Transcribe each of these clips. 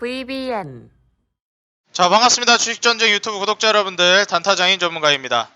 VBN. 자, 반갑습니다. 주식전쟁 유튜브 구독자 여러분들, 단타장인 전문가입니다.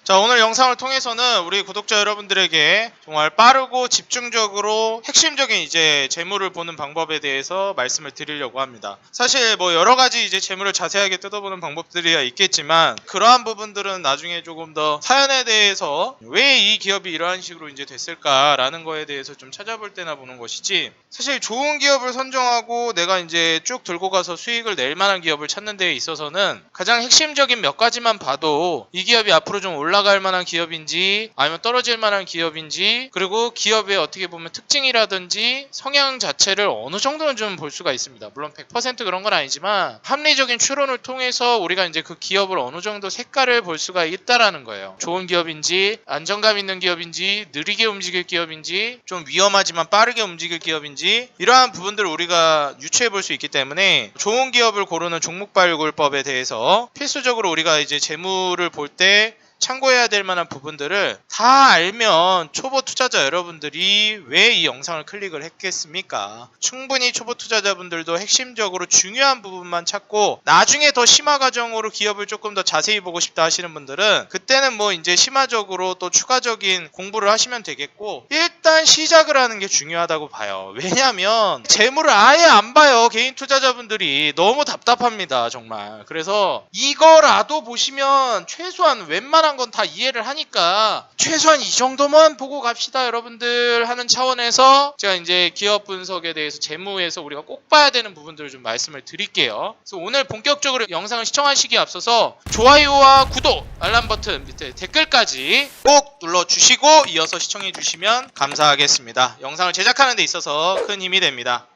자, 오늘 영상을 통해서는 우리 구독자 여러분들에게 정말 빠르고 집중적으로 핵심적인 이제 재물을 보는 방법에 대해서 말씀을 드리려고 합니다. 사실 뭐 여러 가지 이제 재물을 자세하게 뜯어보는 방법들이 있겠지만, 그러한 부분들은 나중에 조금 더 사연에 대해서 왜 이 기업이 이러한 식으로 이제 됐을까라는 거에 대해서 좀 찾아볼 때나 보는 것이지, 사실 좋은 기업을 선정하고 내가 이제 쭉 들고 가서 수익을 낼 만한 기업을 찾는 데 있어서는 가장 핵심적인 몇 가지만 봐도 이 기업이 앞으로 좀 올라갈 만한 기업인지 아니면 떨어질 만한 기업인지, 그리고 기업의 어떻게 보면 특징이라든지 성향 자체를 어느 정도는 좀 볼 수가 있습니다. 물론 100% 그런 건 아니지만 합리적인 추론을 통해서 우리가 이제 그 기업을 어느 정도 색깔을 볼 수가 있다라는 거예요. 좋은 기업인지, 안정감 있는 기업인지, 느리게 움직일 기업인지, 좀 위험하지만 빠르게 움직일 기업인지, 이러한 부분들을 우리가 유추해 볼 수 있기 때문에 좋은 기업을 고르는 종목 발굴법에 대해서 필수적으로 우리가 이제 재물을 볼 때 참고해야 될 만한 부분들을 다 알면 초보 투자자 여러분들이 왜 이 영상을 클릭을 했겠습니까? 충분히 초보 투자자분들도 핵심적으로 중요한 부분만 찾고 나중에 더 심화 과정으로 기업을 조금 더 자세히 보고 싶다 하시는 분들은 그때는 뭐 이제 심화적으로 또 추가적인 공부를 하시면 되겠고, 일단 시작을 하는 게 중요하다고 봐요. 왜냐하면 재물을 아예 안 봐요. 개인 투자자분들이 너무 답답합니다, 정말. 그래서 이거라도 보시면 최소한 웬만한 건 다 이해를 하니까 최소한 이 정도만 보고 갑시다 여러분들 하는 차원에서 제가 이제 기업 분석에 대해서 재무에서 우리가 꼭 봐야 되는 부분들을 좀 말씀을 드릴게요. 그래서 오늘 본격적으로 영상을 시청하시기에 앞서서 좋아요와 구독, 알람 버튼 밑에 댓글까지 꼭 눌러주시고 이어서 시청해 주시면 감사하겠습니다. 영상을 제작하는 데 있어서 큰 힘이 됩니다.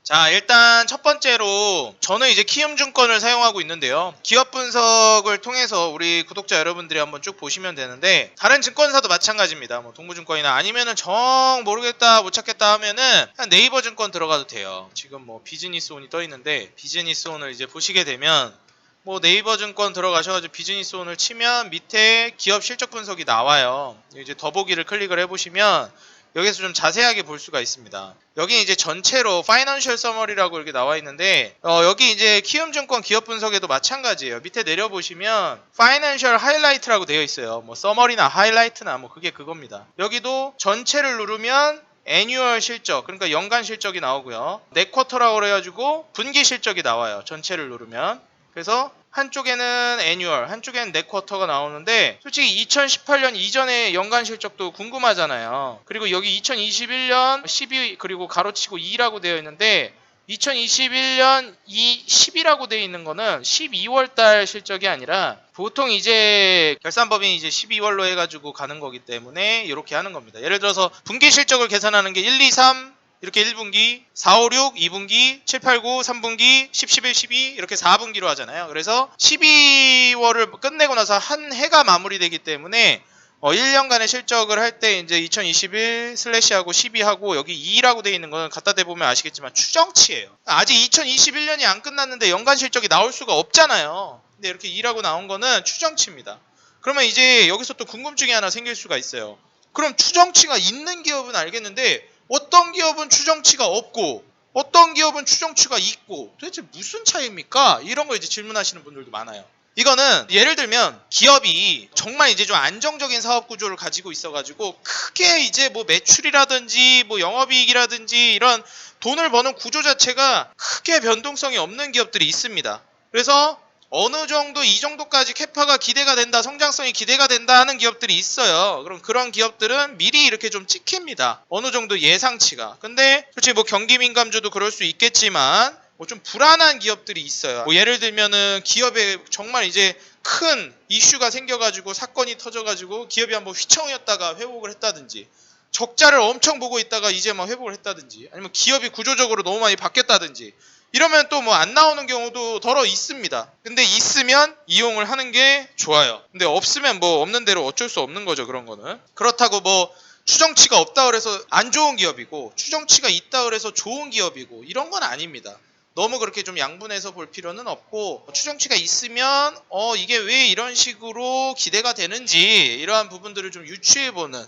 자, 일단 첫 번째로 저는 이제 키움증권을 사용하고 있는데요. 기업 분석을 통해서 우리 구독자 여러분들이 한번 쭉 보시면 되는데, 다른 증권사도 마찬가지입니다. 뭐 동부증권이나 아니면은 정 모르겠다 못 찾겠다 하면은 그냥 네이버 증권 들어가도 돼요. 지금 뭐 비즈니스온이 떠 있는데 비즈니스온을 이제 보시게 되면 뭐 네이버 증권 들어가셔가지고 비즈니스온을 치면 밑에 기업 실적 분석이 나와요. 이제 더보기를 클릭을 해보시면 여기서 좀 자세하게 볼 수가 있습니다. 여기 이제 전체로 파이낸셜 서머리라고 이렇게 나와 있는데, 여기 이제 키움증권 기업 분석에도 마찬가지예요. 밑에 내려보시면 파이낸셜 하이라이트라고 되어 있어요. 뭐 서머리나 하이라이트나 뭐 그게 그겁니다. 여기도 전체를 누르면 애뉴얼 실적, 그러니까 연간 실적이 나오고요. 넷쿼터라고 그래가지고 분기 실적이 나와요. 전체를 누르면. 그래서 한쪽에는 애뉴얼, 한쪽에는 넷쿼터가 나오는데, 솔직히 2018년 이전의 연간 실적도 궁금하잖아요. 그리고 여기 2021년 12 그리고 가로치고 2라고 되어 있는데, 2021년 10이라고 되어 있는 거는 12월 달 실적이 아니라 보통 이제 결산법인이 이제 12월로 해가지고 가는 거기 때문에 이렇게 하는 겁니다. 예를 들어서 분기 실적을 계산하는 게 1, 2, 3 이렇게 1분기, 4, 5, 6, 2분기, 7, 8, 9, 3분기, 10, 11, 12 이렇게 4분기로 하잖아요. 그래서 12월을 끝내고 나서 한 해가 마무리되기 때문에 1년간의 실적을 할 때 이제 2021/하고 12하고 여기 2라고 되어 있는 거는 갖다 대보면 아시겠지만 추정치예요. 아직 2021년이 안 끝났는데 연간 실적이 나올 수가 없잖아요. 근데 이렇게 2라고 나온 거는 추정치입니다. 그러면 이제 여기서 또 궁금증이 하나 생길 수가 있어요. 그럼 추정치가 있는 기업은 알겠는데 어떤 기업은 추정치가 없고 어떤 기업은 추정치가 있고 도대체 무슨 차이입니까? 이런 거 이제 질문하시는 분들도 많아요. 이거는 예를 들면 기업이 정말 이제 좀 안정적인 사업 구조를 가지고 있어가지고 크게 이제 뭐 매출이라든지 뭐 영업이익이라든지 이런 돈을 버는 구조 자체가 크게 변동성이 없는 기업들이 있습니다. 그래서 어느 정도 이 정도까지 캐파가 기대가 된다, 성장성이 기대가 된다 하는 기업들이 있어요. 그럼 그런 기업들은 미리 이렇게 좀 찍힙니다. 어느 정도 예상치가. 근데 솔직히 뭐 경기민감주도 그럴 수 있겠지만 뭐 좀 불안한 기업들이 있어요. 뭐 예를 들면은 기업에 정말 이제 큰 이슈가 생겨가지고 사건이 터져가지고 기업이 한번 휘청이었다가 회복을 했다든지, 적자를 엄청 보고 있다가 이제 막 회복을 했다든지, 아니면 기업이 구조적으로 너무 많이 바뀌었다든지, 이러면 또 뭐 안 나오는 경우도 더러 있습니다. 근데 있으면 이용을 하는 게 좋아요. 근데 없으면 뭐 없는 대로 어쩔 수 없는 거죠, 그런 거는. 그렇다고 뭐 추정치가 없다 그래서 안 좋은 기업이고 추정치가 있다 그래서 좋은 기업이고 이런 건 아닙니다. 너무 그렇게 좀 양분해서 볼 필요는 없고, 추정치가 있으면 이게 왜 이런 식으로 기대가 되는지 이러한 부분들을 좀 유추해보는,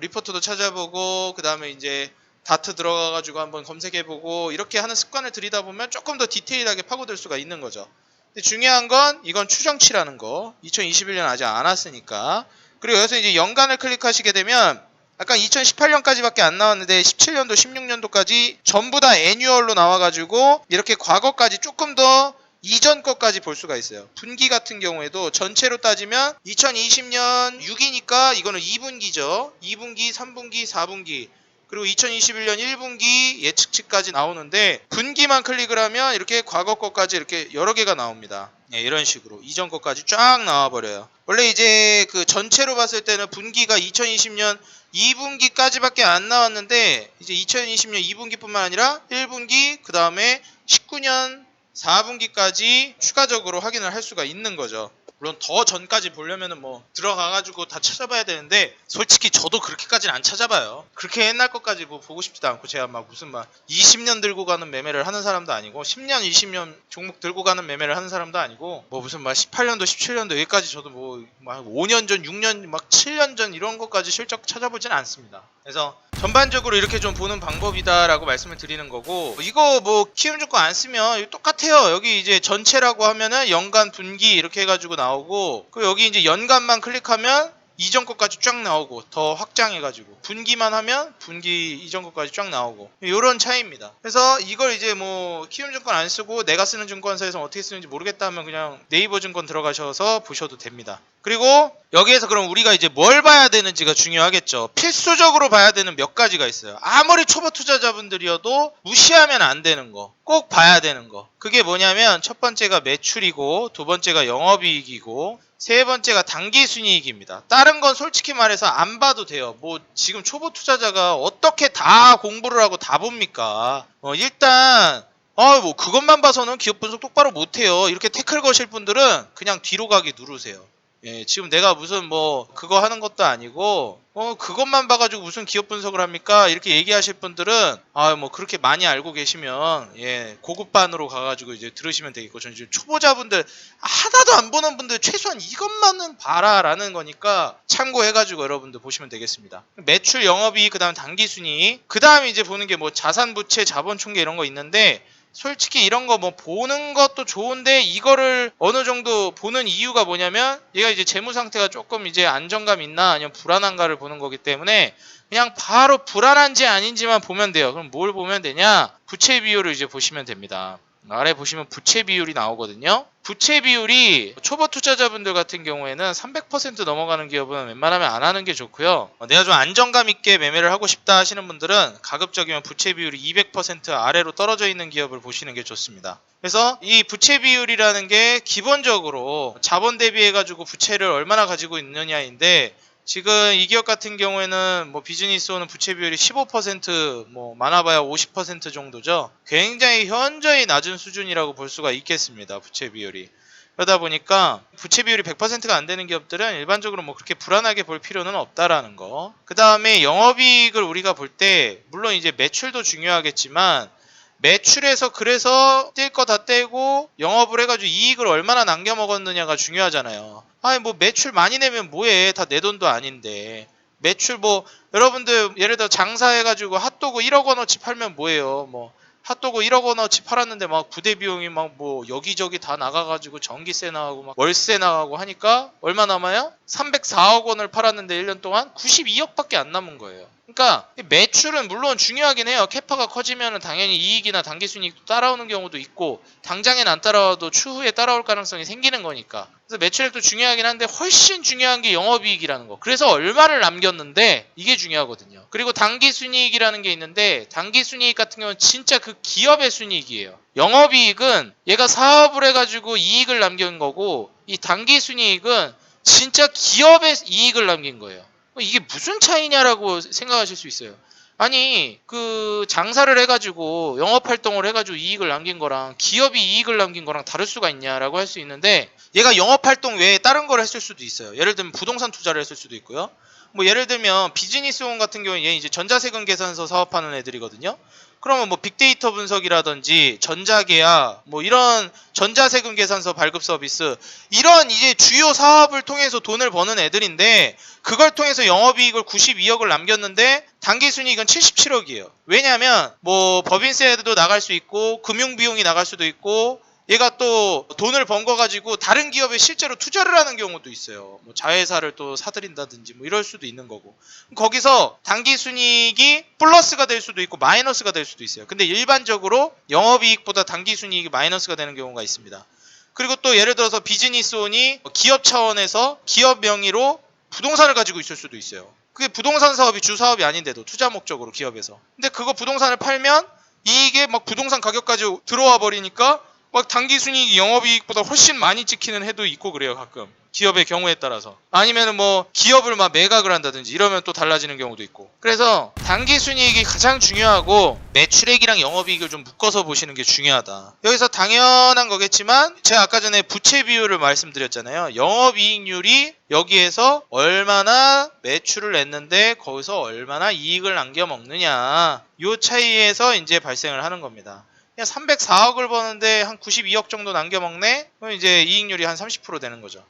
리포트도 찾아보고 그 다음에 이제 다트 들어가가지고 한번 검색해보고 이렇게 하는 습관을 들이다 보면 조금 더 디테일하게 파고들 수가 있는 거죠. 근데 중요한 건 이건 추정치라는 거. 2021년 아직 안 왔으니까. 그리고 여기서 이제 연간을 클릭하시게 되면 아까 2018년까지밖에 안 나왔는데 17년도, 16년도까지 전부 다 애뉴얼로 나와가지고 이렇게 과거까지 조금 더 이전 것까지 볼 수가 있어요. 분기 같은 경우에도 전체로 따지면 2020년 6이니까 이거는 2분기죠. 2분기, 3분기, 4분기. 그리고 2021년 1분기 예측치까지 나오는데 분기만 클릭을 하면 이렇게 과거 것까지 이렇게 여러 개가 나옵니다. 네, 이런 식으로 이전 것까지 쫙 나와버려요. 원래 이제 그 전체로 봤을 때는 분기가 2020년 2분기까지밖에 안 나왔는데 이제 2020년 2분기뿐만 아니라 1분기 그 다음에 19년 4분기까지 추가적으로 확인을 할 수가 있는 거죠. 물론 더 전까지 보려면은 뭐 들어가가지고 다 찾아봐야 되는데 솔직히 저도 그렇게까지는 안 찾아봐요. 그렇게 옛날 것까지 뭐 보고 싶지도 않고 제가 막 무슨 막 20년 들고 가는 매매를 하는 사람도 아니고 10년 20년 종목 들고 가는 매매를 하는 사람도 아니고 뭐 무슨 막 18년도 17년도 여기까지 저도 뭐 막 5년 전 6년 막 7년 전 이런 것까지 실적 찾아보진 않습니다. 그래서 전반적으로 이렇게 좀 보는 방법이다라고 말씀을 드리는 거고, 이거 뭐 키움 증권 안 쓰면 똑같아요. 여기 이제 전체라고 하면은 연간 분기 이렇게 해가지고 나오고, 그 여기 이제 연간만 클릭하면 이전 것까지 쫙 나오고 더 확장해가지고 분기만 하면 분기 이전 것까지 쫙 나오고 이런 차이입니다. 그래서 이걸 이제 뭐 키움 증권 안 쓰고 내가 쓰는 증권사에서 어떻게 쓰는지 모르겠다 하면 그냥 네이버 증권 들어가셔서 보셔도 됩니다. 그리고 여기에서 그럼 우리가 이제 뭘 봐야 되는지가 중요하겠죠. 필수적으로 봐야 되는 몇 가지가 있어요. 아무리 초보 투자자분들이어도 무시하면 안 되는 거, 꼭 봐야 되는 거. 그게 뭐냐면 첫 번째가 매출이고, 두 번째가 영업이익이고, 세 번째가 단기순이익입니다. 다른 건 솔직히 말해서 안 봐도 돼요. 뭐 지금 초보 투자자가 어떻게 다 공부를 하고 다 봅니까? 일단 뭐 그것만 봐서는 기업 분석 똑바로 못해요. 이렇게 태클 거실 분들은 그냥 뒤로 가기 누르세요. 예, 지금 내가 무슨 뭐 그거 하는 것도 아니고 그것만 봐가지고 무슨 기업 분석을 합니까? 이렇게 얘기하실 분들은 뭐 그렇게 많이 알고 계시면 예 고급반으로 가가지고 이제 들으시면 되겠고, 저는 지금 초보자분들 하나도 안 보는 분들 최소한 이것만은 봐라라는 거니까 참고해가지고 여러분들 보시면 되겠습니다. 매출, 영업이익, 그다음 단기순이익, 그다음에 이제 보는 게 뭐 자산부채, 자본총계 이런 거 있는데, 솔직히 이런 거 뭐 보는 것도 좋은데 이거를 어느 정도 보는 이유가 뭐냐면 얘가 이제 재무 상태가 조금 이제 안정감 있나 아니면 불안한가를 보는 거기 때문에 그냥 바로 불안한지 아닌지만 보면 돼요. 그럼 뭘 보면 되냐? 부채 비율을 이제 보시면 됩니다. 아래 보시면 부채 비율이 나오거든요. 부채 비율이 초보 투자자분들 같은 경우에는 300% 넘어가는 기업은 웬만하면 안 하는 게 좋고요. 내가 좀 안정감 있게 매매를 하고 싶다 하시는 분들은 가급적이면 부채 비율이 200% 아래로 떨어져 있는 기업을 보시는 게 좋습니다. 그래서 이 부채 비율이라는 게 기본적으로 자본 대비해가지고 부채를 얼마나 가지고 있느냐인데, 지금 이 기업 같은 경우에는 뭐 비즈니스온은 부채 비율이 15%, 뭐 많아봐야 50% 정도죠. 굉장히 현저히 낮은 수준이라고 볼 수가 있겠습니다. 부채 비율이. 그러다 보니까 부채 비율이 100%가 안 되는 기업들은 일반적으로 뭐 그렇게 불안하게 볼 필요는 없다라는 거. 그 다음에 영업이익을 우리가 볼 때 물론 이제 매출도 중요하겠지만, 매출에서 그래서 뗄 거 다 떼고 영업을 해가지고 이익을 얼마나 남겨 먹었느냐가 중요하잖아요. 아니 뭐 매출 많이 내면 뭐해, 다 내 돈도 아닌데. 매출 뭐 여러분들 예를 들어 장사해가지고 핫도그 1억 원어치 팔면 뭐해요. 뭐 핫도그 1억 원어치 팔았는데 막 부대 비용이 막 뭐 여기저기 다 나가가지고 전기세 나가고 막 월세 나가고 하니까 얼마 남아요? 304억 원을 팔았는데 1년 동안 92억밖에 안 남은 거예요. 그러니까 매출은 물론 중요하긴 해요. 캐파가 커지면 당연히 이익이나 단기순이익도 따라오는 경우도 있고, 당장엔 안 따라와도 추후에 따라올 가능성이 생기는 거니까. 그래서 매출액도 중요하긴 한데 훨씬 중요한 게 영업이익이라는 거. 그래서 얼마를 남겼는데 이게 중요하거든요. 그리고 단기순이익이라는 게 있는데, 단기순이익 같은 경우는 진짜 그 기업의 순이익이에요. 영업이익은 얘가 사업을 해가지고 이익을 남긴 거고, 이 단기순이익은 진짜 기업의 이익을 남긴 거예요. 이게 무슨 차이냐라고 생각하실 수 있어요. 아니 그 장사를 해가지고 영업활동을 해가지고 이익을 남긴 거랑 기업이 이익을 남긴 거랑 다를 수가 있냐라고 할 수 있는데, 얘가 영업활동 외에 다른 걸 했을 수도 있어요. 예를 들면 부동산 투자를 했을 수도 있고요. 뭐 예를 들면 비즈니스온 같은 경우는 얘 이제 전자세금 계산서 사업하는 애들이거든요. 그러면 뭐 빅데이터 분석이라든지 전자계약, 뭐 이런 전자세금 계산서 발급 서비스, 이런 이제 주요 사업을 통해서 돈을 버는 애들인데, 그걸 통해서 영업이익을 92억을 남겼는데 당기순이익은 77억이에요. 왜냐하면 뭐 법인세도 나갈 수 있고 금융비용이 나갈 수도 있고, 얘가 또 돈을 번 거 가지고 다른 기업에 실제로 투자를 하는 경우도 있어요. 뭐 자회사를 또 사들인다든지 뭐 이럴 수도 있는 거고, 거기서 당기순이익이 플러스가 될 수도 있고 마이너스가 될 수도 있어요. 근데 일반적으로 영업이익보다 당기순이익이 마이너스가 되는 경우가 있습니다. 그리고 또 예를 들어서 비즈니스온이 기업 차원에서 기업 명의로 부동산을 가지고 있을 수도 있어요. 그게 부동산 사업이 주 사업이 아닌데도 투자 목적으로 기업에서. 근데 그거 부동산을 팔면 이게 막 부동산 가격까지 들어와 버리니까 막 당기순이익이 영업이익보다 훨씬 많이 찍히는 해도 있고 그래요. 가끔 기업의 경우에 따라서. 아니면은 뭐 기업을 막 매각을 한다든지 이러면 또 달라지는 경우도 있고. 그래서 당기순이익이 가장 중요하고 매출액이랑 영업이익을 좀 묶어서 보시는 게 중요하다. 여기서 당연한 거겠지만 제가 아까 전에 부채 비율을 말씀드렸잖아요. 영업이익률이 여기에서 얼마나 매출을 냈는데 거기서 얼마나 이익을 남겨 먹느냐, 요 차이에서 이제 발생을 하는 겁니다. 그냥 304억을 버는데 한 92억 정도 남겨먹네? 그럼 이제 이익률이 한 30% 되는 거죠.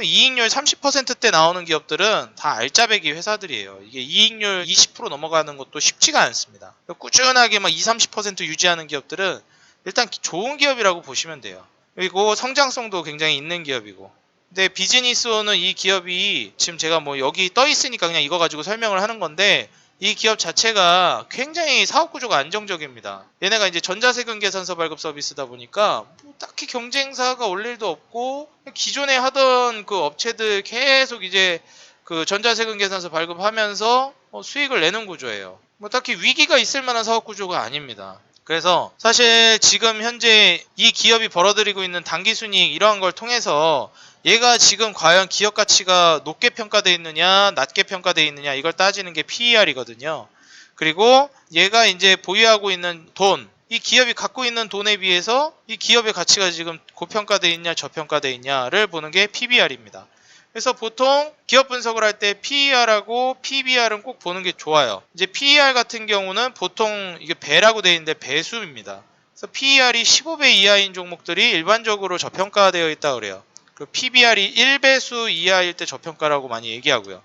이익률 30%대 나오는 기업들은 다 알짜배기 회사들이에요. 이게 이익률 20% 넘어가는 것도 쉽지가 않습니다. 꾸준하게 막 20, 30% 유지하는 기업들은 일단 좋은 기업이라고 보시면 돼요. 그리고 성장성도 굉장히 있는 기업이고. 근데 비즈니스온은 이 기업이 지금 제가 뭐 여기 떠 있으니까 그냥 이거 가지고 설명을 하는 건데, 이 기업 자체가 굉장히 사업 구조가 안정적입니다. 얘네가 이제 전자세금 계산서 발급 서비스다 보니까 뭐 딱히 경쟁사가 올 일도 없고, 기존에 하던 그 업체들 계속 이제 그 전자세금 계산서 발급하면서 수익을 내는 구조예요. 뭐 딱히 위기가 있을 만한 사업 구조가 아닙니다. 그래서 사실 지금 현재 이 기업이 벌어들이고 있는 당기순이익 이러한 걸 통해서 얘가 지금 과연 기업 가치가 높게 평가되어 있느냐 낮게 평가되어 있느냐 이걸 따지는 게 PER이거든요. 그리고 얘가 이제 보유하고 있는 돈, 이 기업이 갖고 있는 돈에 비해서 이 기업의 가치가 지금 고평가되어 있냐 저평가되어 있냐를 보는 게 PBR입니다. 그래서 보통 기업 분석을 할 때 PER하고 PBR은 꼭 보는 게 좋아요. 이제 PER 같은 경우는 보통 이게 배라고 되어 있는데 배수입니다. 그래서 PER이 15배 이하인 종목들이 일반적으로 저평가되어 있다 그래요. 그리고 PBR이 1배수 이하일 때 저평가라고 많이 얘기하고요.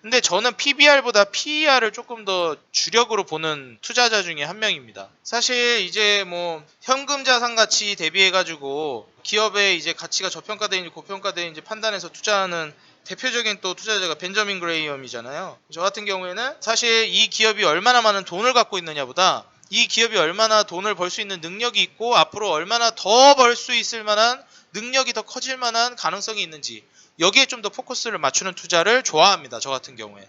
근데 저는 PBR보다 PER을 조금 더 주력으로 보는 투자자 중에 한 명입니다. 사실 이제 뭐 현금 자산 가치 대비해 가지고 기업의 이제 가치가 저평가되는지 고평가되는지 판단해서 투자하는 대표적인 또 투자자가 벤저민 그레이엄이잖아요. 저 같은 경우에는 사실 이 기업이 얼마나 많은 돈을 갖고 있느냐보다 이 기업이 얼마나 돈을 벌 수 있는 능력이 있고 앞으로 얼마나 더 벌 수 있을 만한 능력이 더 커질 만한 가능성이 있는지, 여기에 좀 더 포커스를 맞추는 투자를 좋아합니다. 저 같은 경우에.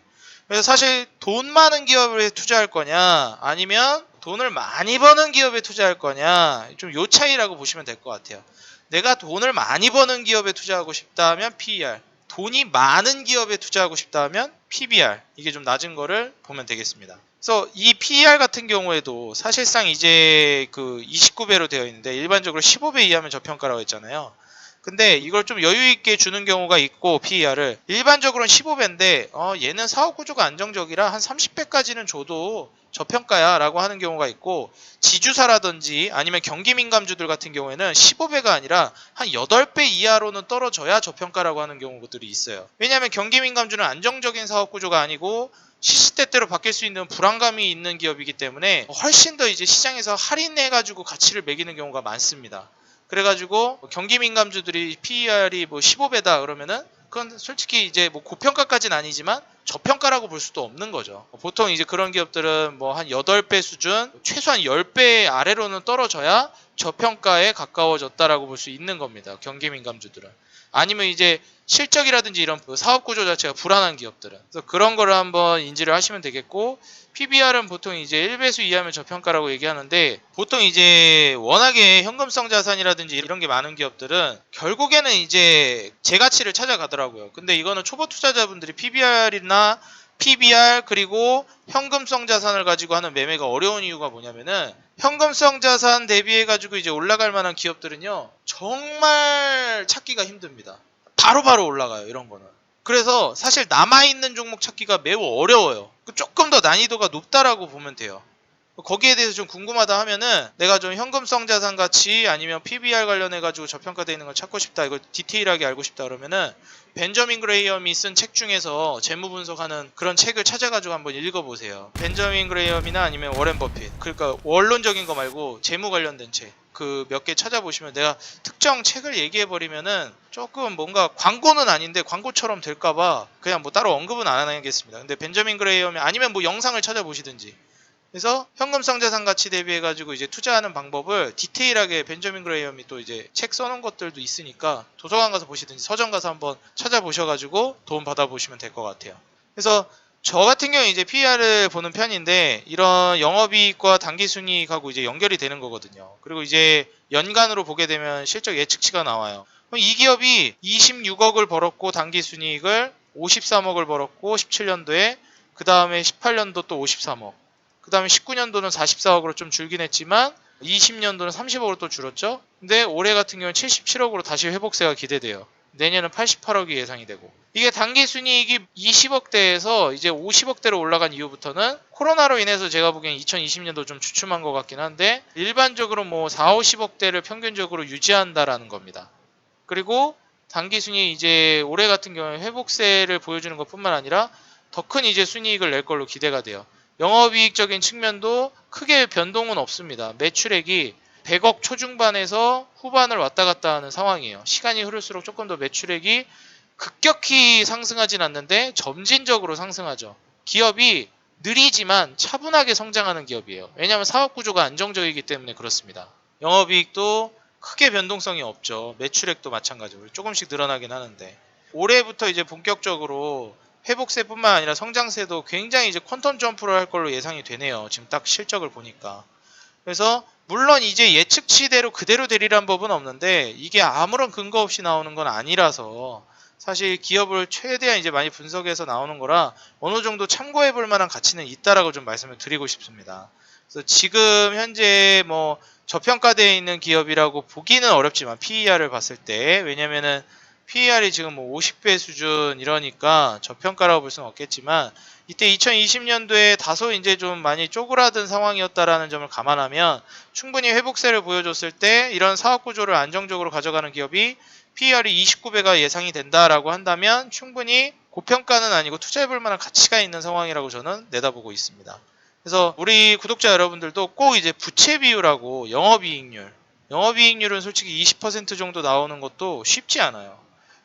그래서 사실 돈 많은 기업에 투자할 거냐 아니면 돈을 많이 버는 기업에 투자할 거냐, 좀 요 차이라고 보시면 될 것 같아요. 내가 돈을 많이 버는 기업에 투자하고 싶다 하면 PER, 돈이 많은 기업에 투자하고 싶다 하면 PBR, 이게 좀 낮은 거를 보면 되겠습니다. 그래서 이 PER 같은 경우에도 사실상 이제 그 29배로 되어 있는데 일반적으로 15배 이하면 저평가라고 했잖아요. 근데 이걸 좀 여유 있게 주는 경우가 있고, PER을 일반적으로는 15배인데 얘는 사업 구조가 안정적이라 한 30배까지는 줘도 저평가야 라고 하는 경우가 있고, 지주사라든지 아니면 경기민감주들 같은 경우에는 15배가 아니라 한 8배 이하로는 떨어져야 저평가라고 하는 경우들이 있어요. 왜냐하면 경기민감주는 안정적인 사업 구조가 아니고 시시때때로 바뀔 수 있는 불안감이 있는 기업이기 때문에 훨씬 더 이제 시장에서 할인해가지고 가치를 매기는 경우가 많습니다. 그래가지고 경기민감주들이 PER이 뭐 15배다 그러면은 그건 솔직히 이제 뭐 고평가까지는 아니지만 저평가라고 볼 수도 없는 거죠. 보통 이제 그런 기업들은 뭐 한 8배 수준, 최소한 10배 아래로는 떨어져야 저평가에 가까워졌다라고 볼 수 있는 겁니다. 경기민감주들은. 아니면 이제 실적이라든지 이런 사업 구조 자체가 불안한 기업들은. 그래서 그런 거를 한번 인지를 하시면 되겠고, PBR은 보통 이제 1배수 이하면 저평가라고 얘기하는데, 보통 이제 워낙에 현금성 자산이라든지 이런 게 많은 기업들은 결국에는 이제 재가치를 찾아가더라고요. 근데 이거는 초보 투자자분들이 PBR이나 PBR 그리고 현금성 자산을 가지고 하는 매매가 어려운 이유가 뭐냐면은, 현금성 자산 대비해 가지고 이제 올라갈 만한 기업들은요 정말 찾기가 힘듭니다. 바로바로 올라가요, 이런 거는. 그래서 사실 남아있는 종목 찾기가 매우 어려워요. 조금 더 난이도가 높다라고 보면 돼요. 거기에 대해서 좀 궁금하다 하면은 내가 좀 현금성 자산 가치 아니면 PBR 관련해 가지고 저평가되어 있는 걸 찾고 싶다, 이거 디테일하게 알고 싶다 그러면은 벤저민 그레이엄이 쓴 책 중에서 재무 분석하는 그런 책을 찾아가지고 한번 읽어보세요. 벤저민 그레이엄이나 아니면 워렌 버핏, 그러니까 원론적인 거 말고 재무 관련된 책 그 몇 개 찾아보시면, 내가 특정 책을 얘기해버리면은 조금 뭔가 광고는 아닌데 광고처럼 될까봐 그냥 뭐 따로 언급은 안 하겠습니다. 근데 벤저민 그레이엄이 아니면 뭐 영상을 찾아보시든지, 그래서 현금성 자산 가치 대비해가지고 이제 투자하는 방법을 디테일하게 벤저민 그레이엄이 또 이제 책 써놓은 것들도 있으니까 도서관 가서 보시든지 서점 가서 한번 찾아보셔가지고 도움 받아보시면 될 것 같아요. 그래서 저 같은 경우에 이제 PER을 보는 편인데, 이런 영업이익과 당기순이익하고 이제 연결이 되는 거거든요. 그리고 이제 연간으로 보게 되면 실적 예측치가 나와요. 그럼 이 기업이 26억을 벌었고 당기순이익을 53억을 벌었고 17년도에, 그 다음에 18년도 또 53억, 그 다음에 19년도는 44억으로 좀 줄긴 했지만 20년도는 30억으로 또 줄었죠. 근데 올해 같은 경우는 77억으로 다시 회복세가 기대돼요. 내년은 88억이 예상이 되고, 이게 당기순이익이 20억대에서 이제 50억대로 올라간 이후부터는 코로나로 인해서 제가 보기엔 2020년도 좀 주춤한 것 같긴 한데, 일반적으로 뭐 4, 50억대를 평균적으로 유지한다라는 겁니다. 그리고 당기순이익 이제 올해 같은 경우에 회복세를 보여주는 것뿐만 아니라 더 큰 이제 순이익을 낼 걸로 기대가 돼요. 영업이익적인 측면도 크게 변동은 없습니다. 매출액이 100억 초중반에서 후반을 왔다 갔다 하는 상황이에요. 시간이 흐를수록 조금 더 매출액이 급격히 상승하진 않는데 점진적으로 상승하죠. 기업이 느리지만 차분하게 성장하는 기업이에요. 왜냐하면 사업 구조가 안정적이기 때문에 그렇습니다. 영업이익도 크게 변동성이 없죠. 매출액도 마찬가지로 조금씩 늘어나긴 하는데, 올해부터 이제 본격적으로 회복세뿐만 아니라 성장세도 굉장히 이제 퀀텀 점프를 할 걸로 예상이 되네요. 지금 딱 실적을 보니까. 그래서 물론 이제 예측치대로 그대로 되리란 법은 없는데, 이게 아무런 근거 없이 나오는 건 아니라서 사실 기업을 최대한 이제 많이 분석해서 나오는 거라 어느 정도 참고해 볼 만한 가치는 있다라고 좀 말씀을 드리고 싶습니다. 그래서 지금 현재 뭐 저평가되어 있는 기업이라고 보기는 어렵지만 PER을 봤을 때, 왜냐면은 PER이 지금 뭐 50배 수준 이러니까 저평가라고 볼 수는 없겠지만, 이때 2020년도에 다소 이제 좀 많이 쪼그라든 상황이었다라는 점을 감안하면 충분히 회복세를 보여줬을 때 이런 사업 구조를 안정적으로 가져가는 기업이 PER이 29배가 예상이 된다라고 한다면 충분히 고평가는 아니고 투자해볼 만한 가치가 있는 상황이라고 저는 내다보고 있습니다. 그래서 우리 구독자 여러분들도 꼭 이제 부채 비율하고 영업이익률은 솔직히 20% 정도 나오는 것도 쉽지 않아요.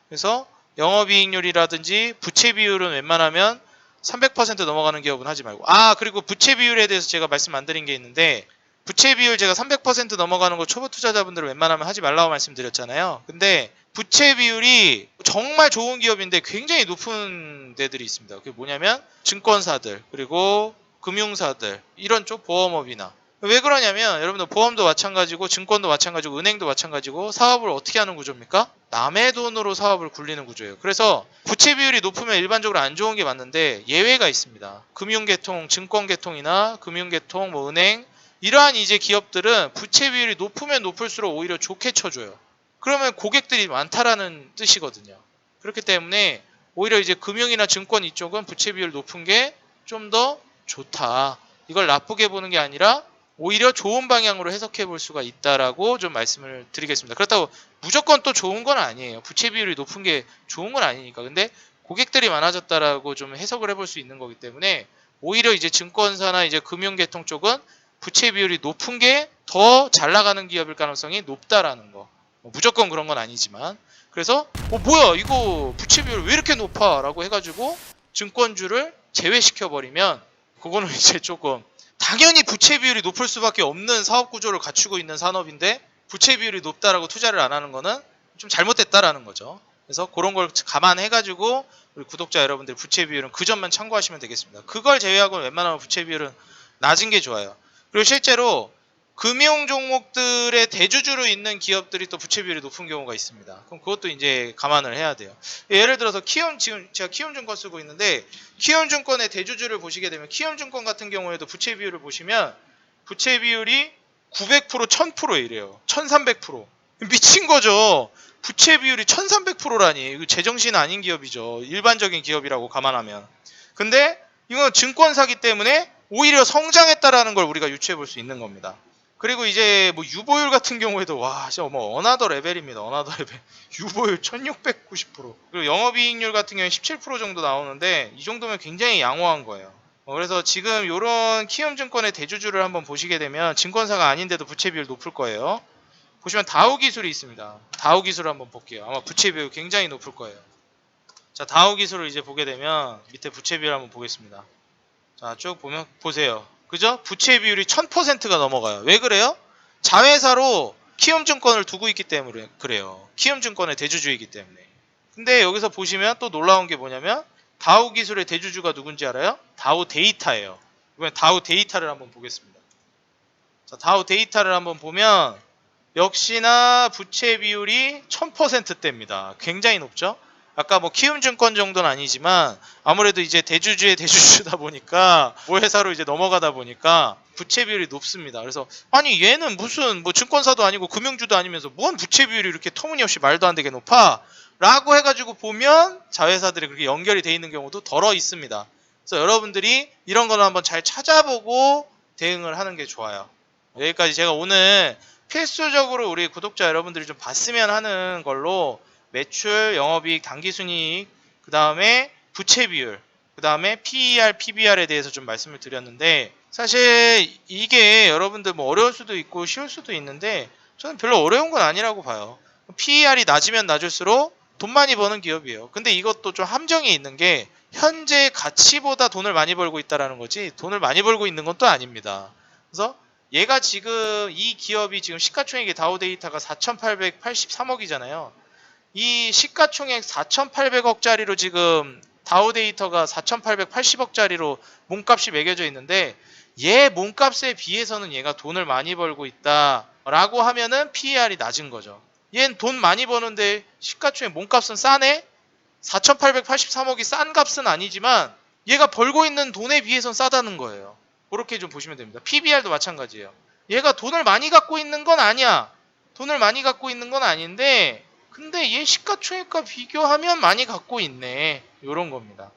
그래서 영업이익률이라든지 부채 비율은 웬만하면 300% 넘어가는 기업은 하지 말고, 그리고 부채 비율에 대해서 제가 말씀 안 드린 게 있는데, 부채 비율 제가 300% 넘어가는 거 초보 투자자분들은 웬만하면 하지 말라고 말씀드렸잖아요. 근데 부채 비율이 정말 좋은 기업인데 굉장히 높은 데들이 있습니다. 그게 뭐냐면 증권사들, 그리고 금융사들, 이런 쪽 보험업이나. 왜 그러냐면 여러분들 보험도 마찬가지고 증권도 마찬가지고 은행도 마찬가지고 사업을 어떻게 하는 구조입니까? 남의 돈으로 사업을 굴리는 구조예요. 그래서 부채 비율이 높으면 일반적으로 안 좋은 게 맞는데 예외가 있습니다. 금융계통, 증권계통이나 금융계통, 뭐 은행, 이러한 이제 기업들은 부채 비율이 높으면 높을수록 오히려 좋게 쳐줘요. 그러면 고객들이 많다라는 뜻이거든요. 그렇기 때문에 오히려 이제 금융이나 증권 이쪽은 부채 비율 높은 게 좀 더 좋다. 이걸 나쁘게 보는 게 아니라 오히려 좋은 방향으로 해석해 볼 수가 있다라고 좀 말씀을 드리겠습니다. 그렇다고 무조건 또 좋은 건 아니에요. 부채 비율이 높은 게 좋은 건 아니니까. 근데 고객들이 많아졌다라고 좀 해석을 해볼 수 있는 거기 때문에 오히려 이제 증권사나 이제 금융계통 쪽은 부채 비율이 높은 게 더 잘 나가는 기업일 가능성이 높다라는 거. 무조건 그런 건 아니지만. 그래서 뭐야 이거 부채 비율 왜 이렇게 높아? 라고 해가지고 증권주를 제외시켜버리면 그거는 이제 조금, 당연히 부채 비율이 높을 수밖에 없는 사업 구조를 갖추고 있는 산업인데 부채 비율이 높다라고 투자를 안 하는 거는 좀 잘못됐다라는 거죠. 그래서 그런 걸 감안해가지고 우리 구독자 여러분들 부채 비율은 그 점만 참고하시면 되겠습니다. 그걸 제외하고는 웬만하면 부채 비율은 낮은 게 좋아요. 그리고 실제로 금융 종목들의 대주주로 있는 기업들이 또 부채 비율이 높은 경우가 있습니다. 그럼 그것도 이제 감안을 해야 돼요. 예를 들어서 키움, 지금 제가 키움증권 쓰고 있는데 키움증권의 대주주를 보시게 되면 키움증권 같은 경우에도 부채 비율을 보시면 부채 비율이 900%, 1000% 이래요. 1300%. 미친 거죠. 부채 비율이 1300%라니. 이거 제정신 아닌 기업이죠. 일반적인 기업이라고 감안하면. 근데 이건 증권사기 때문에 오히려 성장했다라는 걸 우리가 유추해 볼 수 있는 겁니다. 그리고 이제 뭐 유보율 같은 경우에도 와 진짜 뭐 어나더 레벨입니다. 어나더 레벨. 유보율 1690%. 그리고 영업이익률 같은 경우에 17% 정도 나오는데 이 정도면 굉장히 양호한 거예요. 그래서 지금 이런 키움증권의 대주주를 한번 보시게 되면 증권사가 아닌데도 부채 비율 높을 거예요. 보시면 다우기술이 있습니다. 다우기술을 한번 볼게요. 아마 부채 비율 굉장히 높을 거예요. 자, 다우기술을 이제 보게 되면 밑에 부채 비율 한번 보겠습니다. 자, 쭉 보면 보세요. 그죠? 부채 비율이 1000%가 넘어가요. 왜 그래요? 자회사로 키움증권을 두고 있기 때문에 그래요. 키움증권의 대주주이기 때문에. 근데 여기서 보시면 또 놀라운 게 뭐냐면 다우기술의 대주주가 누군지 알아요? 다우데이터예요. 이번엔 다우데이터를 한번 보겠습니다. 자, 다우데이터를 한번 보면 역시나 부채 비율이 1000%대입니다. 굉장히 높죠? 아까 뭐 키움증권 정도는 아니지만 아무래도 이제 대주주의 대주주다 보니까 모회사로 이제 넘어가다 보니까 부채 비율이 높습니다. 그래서 아니 얘는 무슨 뭐 증권사도 아니고 금융주도 아니면서 뭔 부채 비율이 이렇게 터무니없이 말도 안 되게 높아? 라고 해가지고 보면 자회사들이 그렇게 연결이 돼 있는 경우도 덜어 있습니다. 그래서 여러분들이 이런 거를 한번 잘 찾아보고 대응을 하는 게 좋아요. 여기까지 제가 오늘 필수적으로 우리 구독자 여러분들이 좀 봤으면 하는 걸로 매출, 영업이익, 당기순이익, 그 다음에 부채 비율, 그 다음에 PER, PBR에 대해서 좀 말씀을 드렸는데 사실 이게 여러분들 뭐 어려울 수도 있고 쉬울 수도 있는데 저는 별로 어려운 건 아니라고 봐요. PER이 낮으면 낮을수록 돈 많이 버는 기업이에요. 근데 이것도 좀 함정이 있는 게 현재 가치보다 돈을 많이 벌고 있다는 거지 돈을 많이 벌고 있는 건 또 아닙니다. 그래서 얘가 지금 이 기업이 지금 시가총액의 다우데이터가 4883억이잖아요. 이 시가총액 4800억짜리로 지금 다우데이터가 4880억짜리로 몸값이 매겨져 있는데 얘 몸값에 비해서는 얘가 돈을 많이 벌고 있다라고 하면은 PER이 낮은 거죠. 얘는 돈 많이 버는데 시가총액 몸값은 싸네? 4883억이 싼 값은 아니지만 얘가 벌고 있는 돈에 비해서는 싸다는 거예요. 그렇게 좀 보시면 됩니다. PBR도 마찬가지예요. 얘가 돈을 많이 갖고 있는 건 아니야. 돈을 많이 갖고 있는 건 아닌데 근데 얘 시가총액과 비교하면 많이 갖고 있네. 이런 겁니다.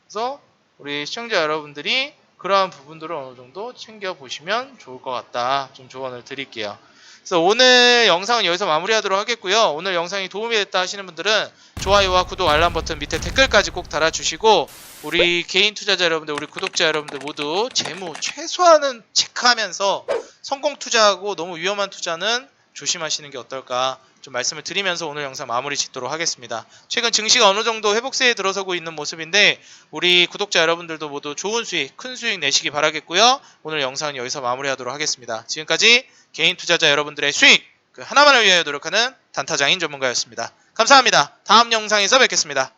그래서 우리 시청자 여러분들이 그러한 부분들을 어느 정도 챙겨보시면 좋을 것 같다. 좀 조언을 드릴게요. 그래서 오늘 영상은 여기서 마무리하도록 하겠고요. 오늘 영상이 도움이 됐다 하시는 분들은 좋아요와 구독, 알람 버튼 밑에 댓글까지 꼭 달아주시고 우리 개인 투자자 여러분들, 우리 구독자 여러분들 모두 재무 최소한은 체크하면서 성공 투자하고 너무 위험한 투자는 조심하시는 게 어떨까 좀 말씀을 드리면서 오늘 영상 마무리 짓도록 하겠습니다. 최근 증시가 어느 정도 회복세에 들어서고 있는 모습인데 우리 구독자 여러분들도 모두 좋은 수익, 큰 수익 내시기 바라겠고요. 오늘 영상은 여기서 마무리하도록 하겠습니다. 지금까지 개인 투자자 여러분들의 수익 그 하나만을 위하여 노력하는 단타장인 전문가였습니다. 감사합니다. 다음 영상에서 뵙겠습니다.